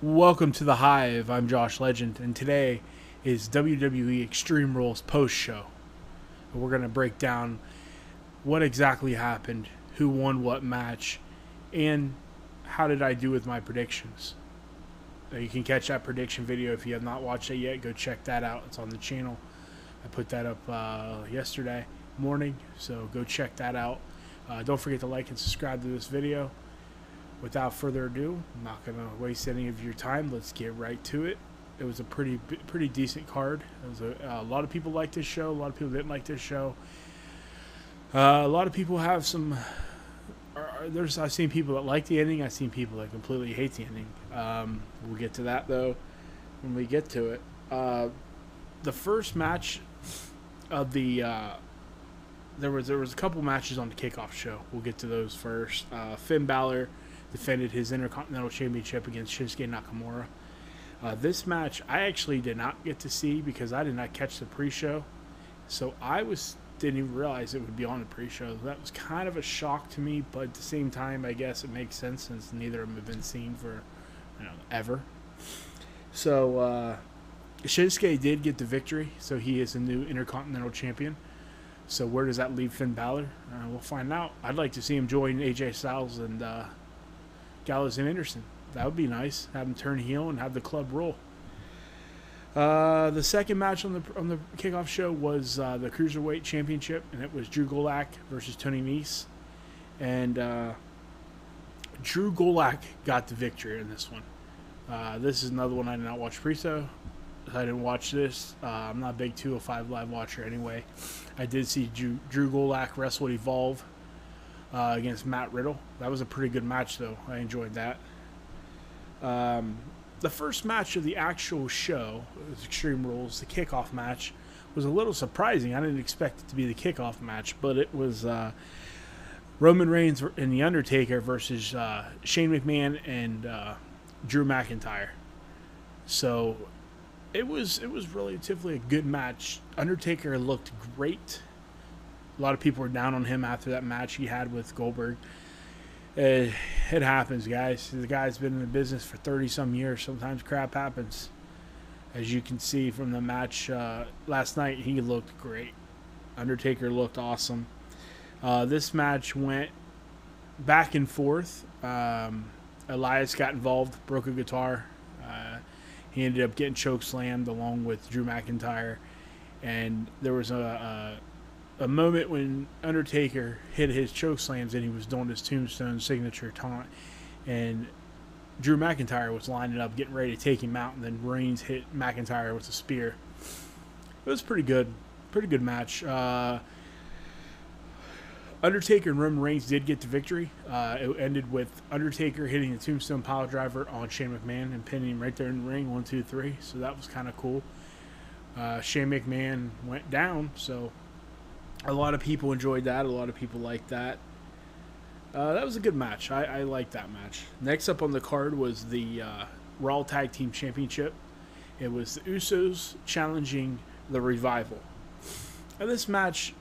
Welcome to the Hive. I'm Josh Legend, and today is WWE Extreme Rules post show. We're going to break down what exactly happened, who won what match, and how did I do with my predictions. You can catch that prediction video if you have not watched it yet. Go check that out. It's on the channel. I put that up yesterday morning, so go check that out. Don't forget to like and subscribe to this video. Without further ado, I'm not going to waste any of your time. Let's get right to it. It was a pretty decent card. It was a lot of people liked this show. A lot of people didn't like this show. A lot of people have some... I've seen people that like the ending. I've seen people that completely hate the ending. We'll get to that, though, when we get to it. The first match of the... There was a couple matches on the kickoff show. We'll get to those first. Finn Balor defended his Intercontinental Championship against Shinsuke Nakamura. This match I actually did not get to see because I did not catch the pre-show. So didn't even realize it would be on the pre-show. That was kind of a shock to me, but at the same time, I guess it makes sense since neither of them have been seen for, ever. So Shinsuke did get the victory, so he is a new Intercontinental Champion. So where does that leave Finn Balor? We'll find out. I'd like to see him join AJ Styles and Gallows and Anderson. That would be nice. Have him turn heel and have the club roll. The second match on the kickoff show was the Cruiserweight Championship, and it was Drew Gulak versus Tony Nese. And Drew Gulak got the victory in this one. This is another one I did not watch pre-show. I didn't watch this. I'm not a big 205 Live watcher anyway. I did see Drew Gulak wrestle at Evolve against Matt Riddle. That was a pretty good match, though. I enjoyed that. The first match of the actual show, it was Extreme Rules, the kickoff match, was a little surprising. I didn't expect it to be the kickoff match, but it was Roman Reigns and The Undertaker versus Shane McMahon and Drew McIntyre. So it was relatively a good match. Undertaker looked great. A lot of people were down on him after that match he had with Goldberg. It happens, guys. The guy's been in the business for 30-some years. Sometimes crap happens. As you can see from the match last night, he looked great. Undertaker looked awesome. This match went back and forth. Elias got involved, broke a guitar. He ended up getting chokeslammed along with Drew McIntyre. And there was a moment when Undertaker hit his chokeslams and he was doing his tombstone signature taunt. And Drew McIntyre was lining up, getting ready to take him out. And then Reigns hit McIntyre with a spear. It was pretty good. Pretty good match. Undertaker and Roman Reigns did get the victory. It ended with Undertaker hitting the Tombstone Piledriver on Shane McMahon and pinning him right there in the ring, 1, 2, 3. So that was kind of cool. Shane McMahon went down, so a lot of people enjoyed that. A lot of people liked that. That was a good match. I liked that match. Next up on the card was the Raw Tag Team Championship. It was the Usos challenging the Revival. And this match...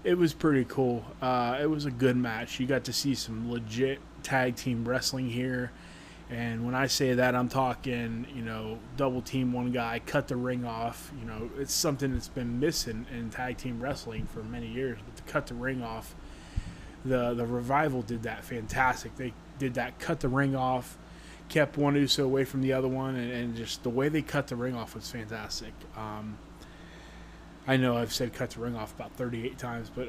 it was pretty cool. It was a good match. You got to see some legit tag team wrestling here. And when I say that, I'm talking, double team one guy, cut the ring off. It's something that's been missing in tag team wrestling for many years. But to cut the ring off, the Revival did that fantastic. They did that, cut the ring off, kept one Uso away from the other one. And just the way they cut the ring off was fantastic. I know I've said cut the ring off about 38 times, but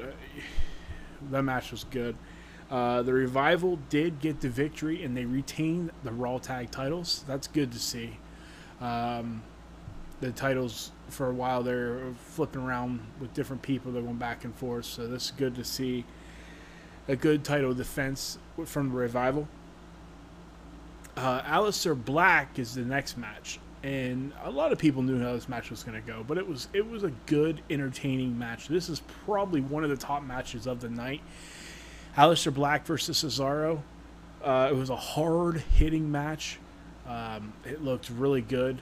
that match was good. The Revival did get the victory, and they retained the Raw Tag titles. That's good to see. The titles, for a while, they're flipping around with different people. They're going back and forth, so this is good to see. A good title defense from the Revival. Alistair Black is the next match. And a lot of people knew how this match was going to go, but it was a good, entertaining match. This is probably one of the top matches of the night. Alistair Black versus Cesaro. It was a hard-hitting match. It looked really good.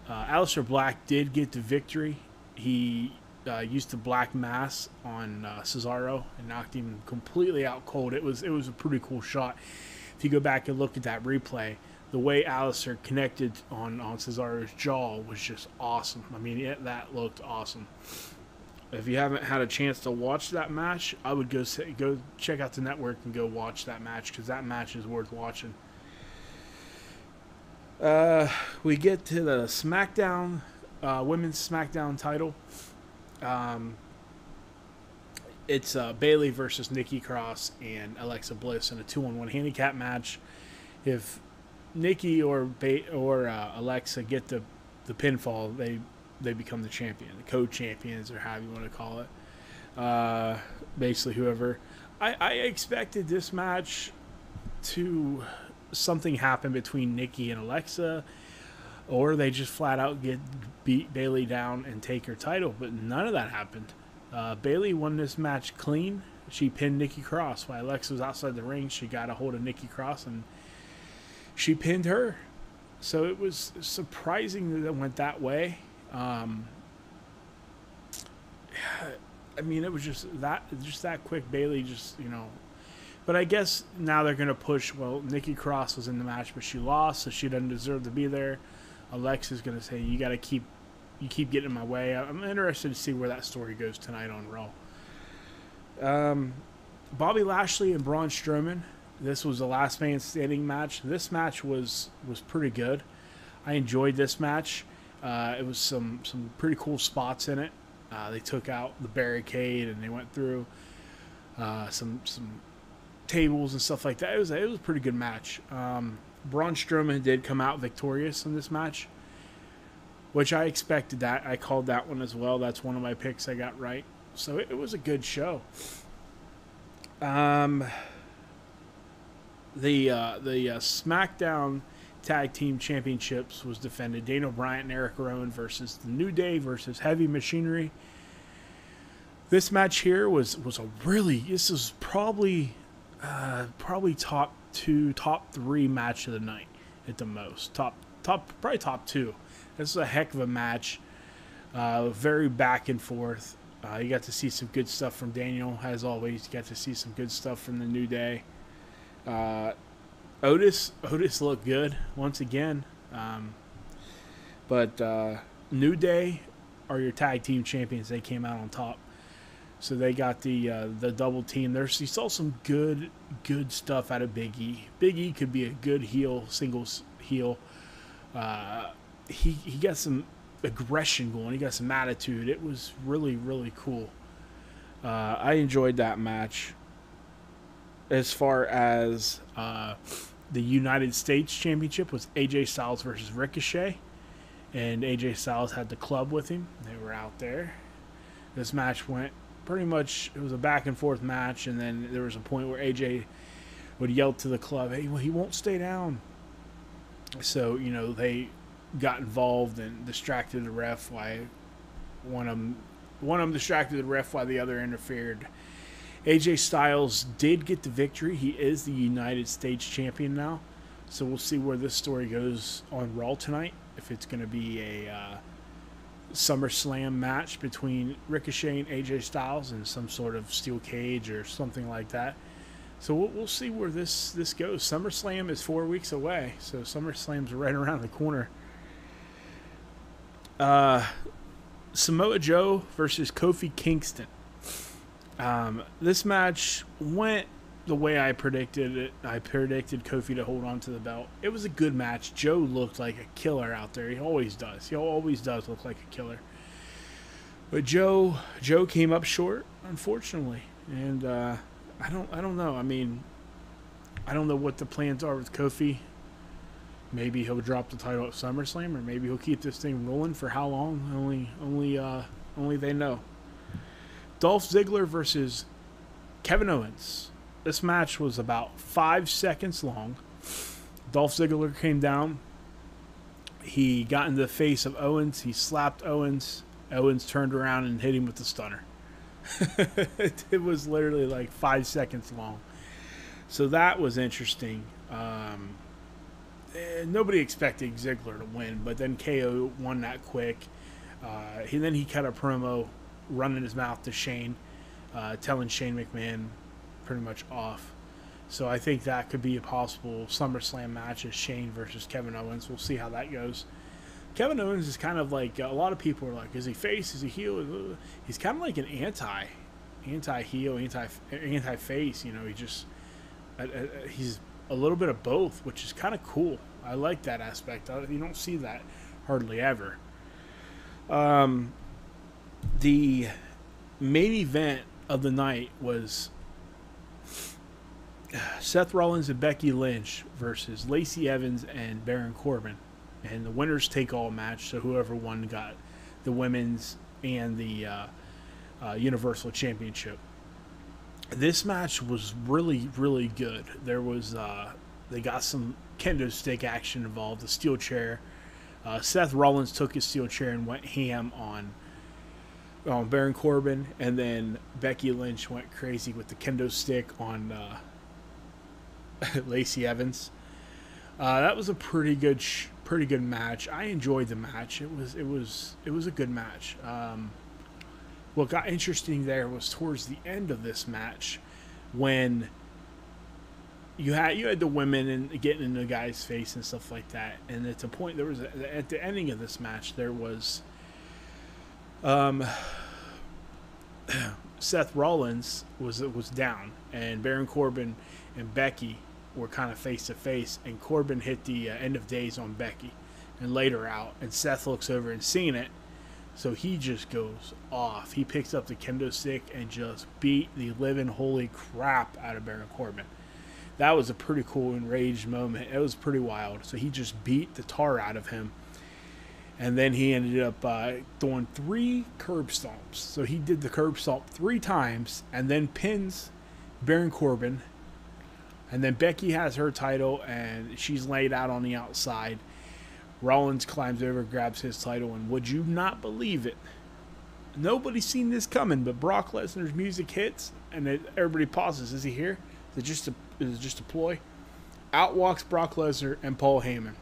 Alistair Black did get the victory. He used the Black Mass on Cesaro and knocked him completely out cold. It was a pretty cool shot. If you go back and look at that replay, the way Alistair connected on Cesaro's jaw was just awesome. I mean, that looked awesome. If you haven't had a chance to watch that match, I would go check out the network and go watch that match, because that match is worth watching. We get to the SmackDown, women's SmackDown title. It's Bayley versus Nikki Cross and Alexa Bliss in a 2-on-1 handicap match. If Nikki or Alexa get the pinfall, they become the champion, the co-champions, or however you want to call it. Basically, whoever. I expected this match to something happen between Nikki and Alexa, or they just flat out beat Bayley down and take her title, but none of that happened. Bayley won this match clean. She pinned Nikki Cross. While Alexa was outside the ring, she got a hold of Nikki Cross and she pinned her. So it was surprising that it went that way. I mean, it was just that quick. Bayley But I guess now they're going to push, well, Nikki Cross was in the match, but she lost, so she doesn't deserve to be there. Alexa's going to say, you keep getting in my way. I'm interested to see where that story goes tonight on Raw. Bobby Lashley and Braun Strowman. This was the last man standing match. This match was pretty good. I enjoyed this match. It was some pretty cool spots in it. They took out the barricade and they went through some tables and stuff like that. It was a pretty good match. Braun Strowman did come out victorious in this match, which I expected that. I called that one as well. That's one of my picks I got right. So it was a good show. The SmackDown Tag Team Championships was defended. Daniel Bryan and Eric Rowan versus The New Day versus Heavy Machinery. This match here was probably top 2, top 3 match of the night at the most. Probably top 2. This is a heck of a match. Very back and forth. You got to see some good stuff from Daniel, as always. You got to see some good stuff from the New Day. Otis looked good once again. But New Day are your tag team champions. They came out on top. So they got the double team. You saw some good stuff out of Big E. Big E could be a good heel, singles heel. He got some aggression going. He got some attitude. It was really, really cool. I enjoyed that match. As far as the United States Championship was AJ Styles versus Ricochet. And AJ Styles had the club with him. They were out there. This match went pretty much, it was a back and forth match, and then there was a point where AJ would yell to the club, hey, well, he won't stay down. So, they got involved and distracted the ref while one of them distracted the ref while the other interfered. AJ Styles did get the victory. He is the United States champion now. So we'll see where this story goes on Raw tonight. If it's going to be a SummerSlam match between Ricochet and AJ Styles in some sort of steel cage or something like that. So we'll see where this goes. SummerSlam is 4 weeks away, so SummerSlam's right around the corner. Samoa Joe versus Kofi Kingston. This match went the way I predicted it. I predicted Kofi to hold on to the belt. It was a good match. Joe looked like a killer out there. He always does. He always does look like a killer. But Joe came up short, unfortunately. And I don't know. I mean, I don't know what the plans are with Kofi. Maybe he'll drop the title at SummerSlam, or maybe he'll keep this thing rolling for how long? Only they know. Dolph Ziggler versus Kevin Owens. This match was about 5 seconds long. Dolph Ziggler came down. He got in the face of Owens. He slapped Owens. Owens turned around and hit him with the stunner. It was literally like 5 seconds long. So that was interesting. Nobody expected Ziggler to win, but then KO won that quick. Then he cut a promo running his mouth to Shane, telling Shane McMahon pretty much off. So I think that could be a possible SummerSlam match as Shane versus Kevin Owens. We'll see how that goes. Kevin Owens is kind of like, a lot of people are like, is he face? Is he heel? He's kind of like an anti-heel, anti-face. You know, he's a little bit of both, which is kind of cool. I like that aspect. You don't see that hardly ever. The main event of the night was Seth Rollins and Becky Lynch versus Lacey Evans and Baron Corbin. And the winners take all match, so whoever won got the women's and the Universal Championship. This match was really, really good. There was they got some kendo stick action involved, the steel chair. Seth Rollins took his steel chair and went ham on Baron Corbin, and then Becky Lynch went crazy with the kendo stick on Lacey Evans. That was a pretty good match. I enjoyed the match. It was a good match. What got interesting there was towards the end of this match, when you had the women and getting in the guy's face and stuff like that, and at the point at the ending of this match there was Seth Rollins was down, and Baron Corbin and Becky were kind of face to face, and Corbin hit the end of days on Becky and laid her out, and Seth looks over and seeing it, so he just goes off. He picks up the kendo stick and just beat the living holy crap out of Baron Corbin. That was a pretty cool enraged moment. It was pretty wild. So he just beat the tar out of him, and then he ended up throwing 3 curb stomps. So he did the curb stomp 3 times and then pins Baron Corbin. And then Becky has her title, and she's laid out on the outside. Rollins climbs over, grabs his title, and would you not believe it? Nobody's seen this coming, but Brock Lesnar's music hits, and everybody pauses. Is he here? Is it just a ploy? Out walks Brock Lesnar and Paul Heyman.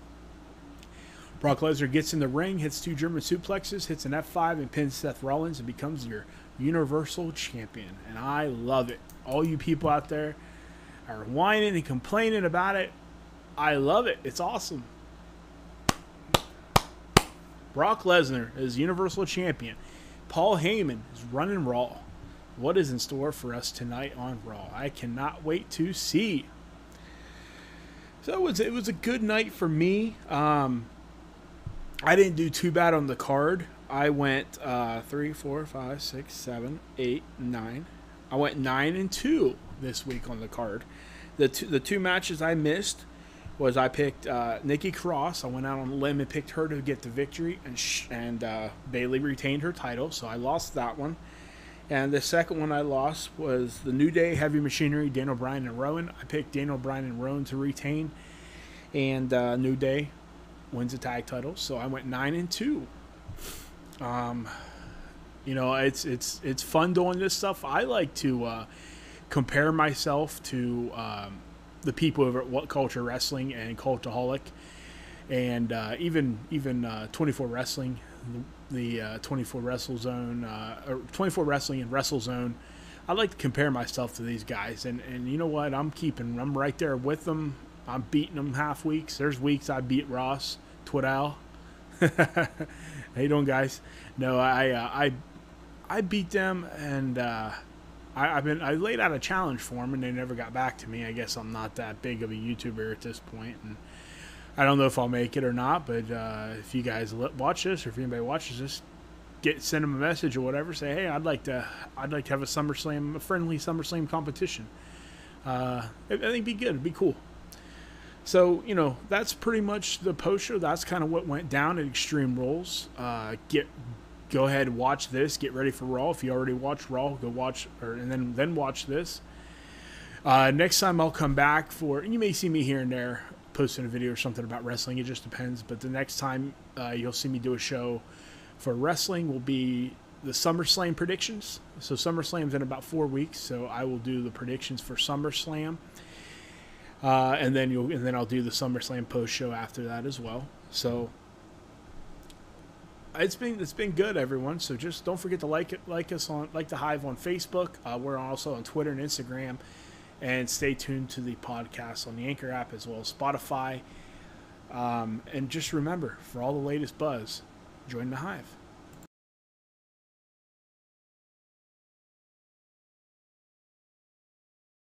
Brock Lesnar gets in the ring, hits 2 German suplexes, hits an F5, and pins Seth Rollins and becomes your Universal Champion. And I love it. All you people out there are whining and complaining about it. I love it. It's awesome. Brock Lesnar is Universal Champion. Paul Heyman is running Raw. What is in store for us tonight on Raw? I cannot wait to see. So it was a good night for me. I didn't do too bad on the card. I went 3, 4, 5, 6, 7, 8, 9. I went 9-2 this week on the card. The two matches I missed was I picked Nikki Cross. I went out on a limb and picked her to get the victory, and Bayley retained her title, so I lost that one. And the second one I lost was the New Day Heavy Machinery, Daniel Bryan and Rowan. I picked Daniel Bryan and Rowan to retain, and New Day wins the tag title. So I went 9-2. You know, it's fun doing this stuff. I like to compare myself to the people over at What Culture Wrestling and Cultaholic, and even 24 Wrestling, the 24 Wrestle Zone, or 24 Wrestling and Wrestle Zone. I like to compare myself to these guys, and you know what? I'm right there with them. I'm beating them half weeks. There's weeks I beat Ross Twiddle. How you doing, guys? No, I beat them, and I laid out a challenge for them, and they never got back to me. I guess I'm not that big of a YouTuber at this point, and I don't know if I'll make it or not. But if you guys watch this, or if anybody watches this, send them a message or whatever. Say, hey, I'd like to have a friendly SummerSlam competition. I think it'd be good. It'd be cool. So, you know, that's pretty much the post show. That's kind of what went down at Extreme Rules. Go ahead and watch this. Get ready for Raw. If you already watched Raw, go watch, and then watch this. Next time I'll come back and you may see me here and there posting a video or something about wrestling. It just depends. But the next time you'll see me do a show for wrestling will be the SummerSlam predictions. So SummerSlam's in about 4 weeks. So I will do the predictions for SummerSlam. And then I'll do the SummerSlam post show after that as well. So it's been good, everyone. So just don't forget to like the Hive on Facebook. We're also on Twitter and Instagram And stay tuned to the podcast on the Anchor app as well as Spotify. And just remember, for all the latest buzz, join the Hive.